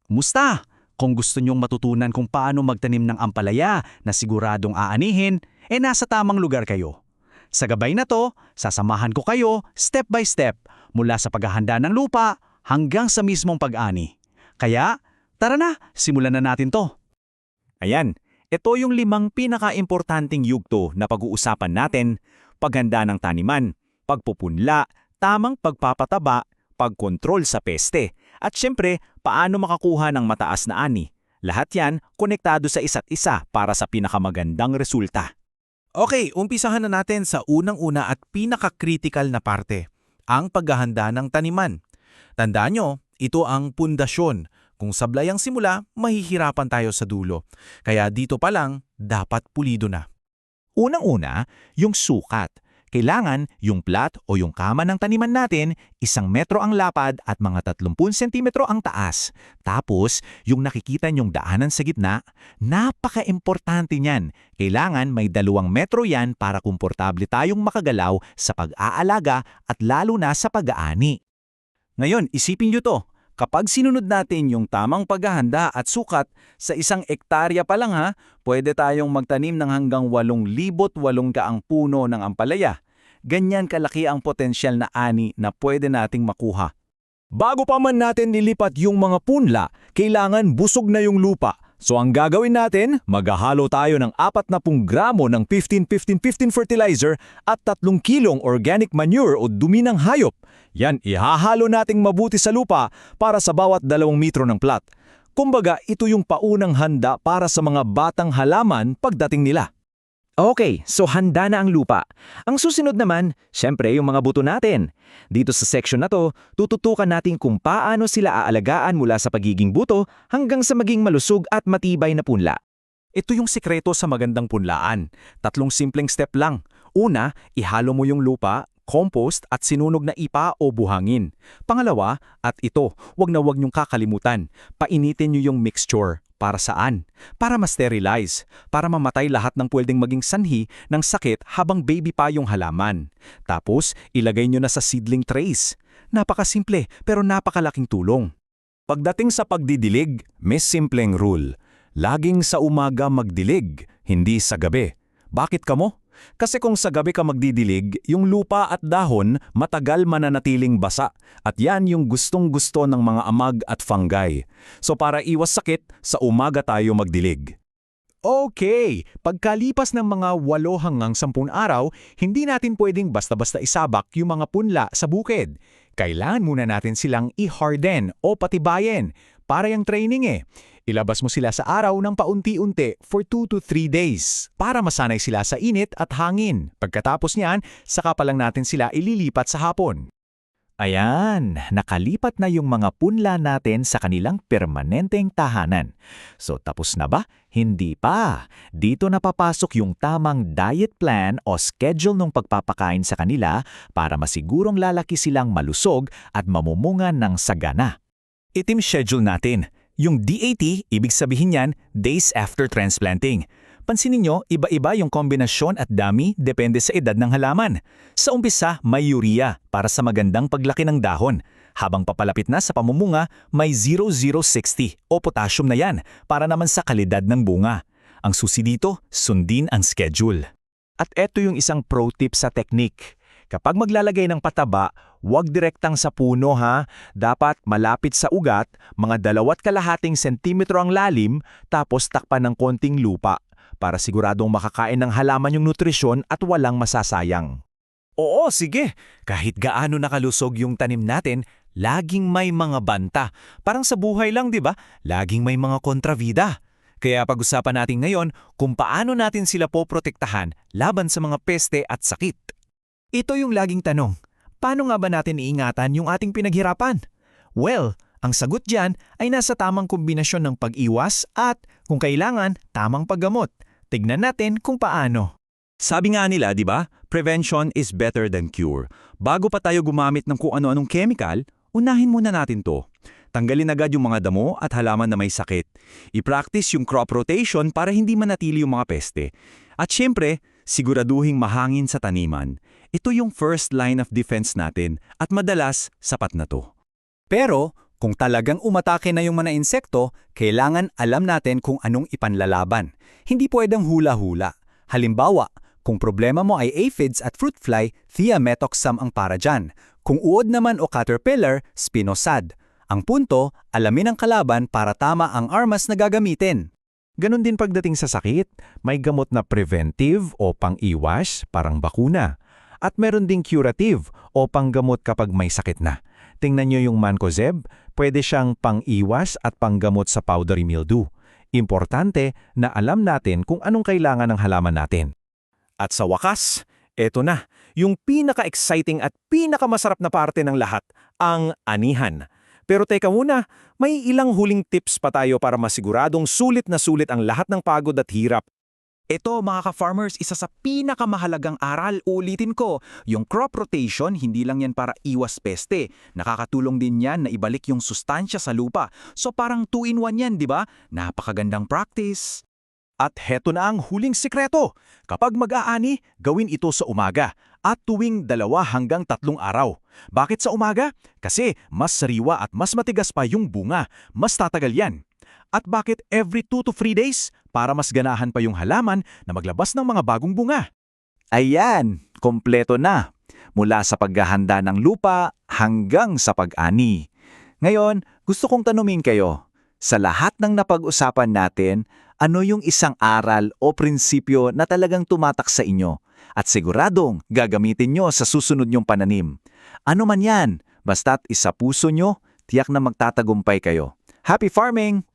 Musta? Kung gusto nyong matutunan kung paano magtanim ng ampalaya na siguradong aanihin, nasa tamang lugar kayo. Sa gabay na to, sasamahan ko kayo step by step mula sa paghahanda ng lupa hanggang sa mismong pag-ani. Kaya, tara na, simulan na natin to. Ayan, ito yung 5 pinaka-importanting yugto na pag-uusapan natin: paghanda ng taniman, pagpupunla, tamang pagpapataba, pagkontrol sa peste, at syempre, paano makakuha ng mataas na ani. Lahat yan konektado sa isa't isa para sa pinakamagandang resulta. Okay, umpisahan na natin sa unang-una at pinaka-critical na parte, ang paghahanda ng taniman. Tandaan nyo, ito ang pundasyon. Kung sablay ang simula, mahihirapan tayo sa dulo. Kaya dito pa lang, dapat pulido na. Unang-una, yung sukat. Kailangan yung plat o yung kama ng taniman natin, 1 metro ang lapad at mga 30 sentimetro ang taas. Tapos, yung nakikita nyong daanan sa gitna, napaka-importante niyan. Kailangan may 2 metro yan para komportable tayong makagalaw sa pag-aalaga at lalo na sa pag-aani. Ngayon, isipin nyo to. Kapag sinunod natin yung tamang paghahanda at sukat, sa 1 ektarya pa lang pwede tayong magtanim ng hanggang 8,800 kaang puno ng ampalaya. Ganyan kalaki ang potensyal na ani na pwede nating makuha. Bago pa man natin nilipat yung mga punla, kailangan busog na yung lupa. So ang gagawin natin, maghahalo tayo ng 40 gramo ng 15-15-15 fertilizer at 3 kilong organic manure o dumi ng hayop. Yan, ihahalo nating mabuti sa lupa para sa bawat 2 metro ng plat. Kumbaga, ito yung paunang handa para sa mga batang halaman pagdating nila. Okay, so handa na ang lupa. Ang susunod naman, syempre yung mga buto natin. Dito sa section na to, tututukan natin kung paano sila aalagaan mula sa pagiging buto hanggang sa maging malusog at matibay na punla. Ito yung sikreto sa magandang punlaan. 3 simpleng step lang. Una, ihalo mo yung lupa, compost at sinunog na ipa o buhangin. Pangalawa, at ito, wag niyong kakalimutan, painitin niyo yung mixture. Para saan? Para ma-sterilize, para mamatay lahat ng pwedeng maging sanhi ng sakit habang baby pa yung halaman. Tapos, ilagay nyo na sa seedling trays. Napakasimple pero napakalaking tulong. Pagdating sa pagdidilig, may simpleng rule. Laging sa umaga magdilig, hindi sa gabi. Bakit kamo? Kasi kung sa gabi ka magdidilig, yung lupa at dahon matagal mananatiling basa at yan yung gustong-gusto ng mga amag at fungi. So para iwas sakit, sa umaga tayo magdilig. Okay, pagkalipas ng mga 8 hanggang 10 araw, hindi natin pwedeng basta-basta isabak yung mga punla sa bukid. Kailangan muna natin silang i-harden o patibayin para yung training Ilabas mo sila sa araw ng paunti-unti for 2 to 3 days para masanay sila sa init at hangin. Pagkatapos niyan, saka pa lang natin sila ililipat sa hapon. Ayan, nakalipat na yung mga punla natin sa kanilang permanenteng tahanan. So tapos na ba? Hindi pa. Dito na papasok yung tamang diet plan o schedule ng pagpapakain sa kanila para masigurong lalaki silang malusog at mamumunga ng sagana. Itim schedule natin. Yung DAT, ibig sabihin yan, days after transplanting. Pansinin nyo, iba-iba yung kombinasyon at dami depende sa edad ng halaman. Sa umpisa, may urea para sa magandang paglaki ng dahon. Habang papalapit na sa pamumunga, may 0060 o potassium na yan para naman sa kalidad ng bunga. Ang susi dito, sundin ang schedule. At eto yung isang pro tip sa technique. Kapag maglalagay ng pataba, huwag direktang sa puno Dapat malapit sa ugat, mga 2.5 sentimetro ang lalim, tapos takpan ng konting lupa para siguradong makakain ng halaman yung nutrisyon at walang masasayang. Oo, sige. Kahit gaano nakalusog yung tanim natin, laging may mga banta. Parang sa buhay lang, di ba? Laging may mga kontrabida. Kaya pag-usapan natin ngayon kung paano natin sila poprotektahan laban sa mga peste at sakit. Ito yung laging tanong, paano nga ba natin iingatan yung ating pinaghirapan? Well, ang sagot dyan ay nasa tamang kombinasyon ng pag-iwas at, kung kailangan, tamang paggamot. Tignan natin kung paano. Sabi nga nila, di ba? Prevention is better than cure. Bago pa tayo gumamit ng kung ano-anong chemical, unahin muna natin to. Tanggalin agad yung mga damo at halaman na may sakit. I-practice yung crop rotation para hindi manatili yung mga peste. At syempre, siguraduhing mahangin sa taniman. Ito yung first line of defense natin at madalas sapat na to. Pero Kung talagang umatake na yung mga insekto, kailangan alam natin kung anong ipanlalaban. Hindi pwedeng hula-hula. Halimbawa, kung problema mo ay aphids at fruit fly, thiamethoxam ang para dyan. Kung uod naman o caterpillar, spinosad. Ang punto, alamin ang kalaban para tama ang armas na gagamitin. Ganon din pagdating sa sakit, may gamot na preventive o pang-iwas, parang bakuna. At meron ding curative o panggamot kapag may sakit na. Tingnan nyo yung Mancozeb, pwede siyang pang-iwas at panggamot sa powdery mildew. Importante na alam natin kung anong kailangan ng halaman natin. At sa wakas, eto na, yung pinaka-exciting at pinakamasarap na parte ng lahat, ang anihan. Pero teka muna, may ilang huling tips pa tayo para masiguradong sulit na sulit ang lahat ng pagod at hirap. Ito mga ka-farmers, isa sa pinakamahalagang aral, ulitin ko. Yung crop rotation, hindi lang yan para iwas peste. Nakakatulong din yan na ibalik yung sustansya sa lupa. So parang 2-in-1 yan, di ba? Napakagandang practice. At heto na ang huling sikreto. Kapag mag-aani, gawin ito sa umaga at tuwing 2 hanggang 3 araw. Bakit sa umaga? Kasi mas sariwa at mas matigas pa yung bunga. Mas tatagal yan. At bakit every 2 to 3 days? Para mas ganahan pa yung halaman na maglabas ng mga bagong bunga. Ayan, kompleto na. Mula sa paghahanda ng lupa hanggang sa pag-ani. Ngayon, gusto kong tanungin kayo, sa lahat ng napag-usapan natin, ano yung isang aral o prinsipyo na talagang tumatak sa inyo at siguradong gagamitin nyo sa susunod nyong pananim? Ano man yan, basta't isa puso nyo, tiyak na magtatagumpay kayo. Happy farming!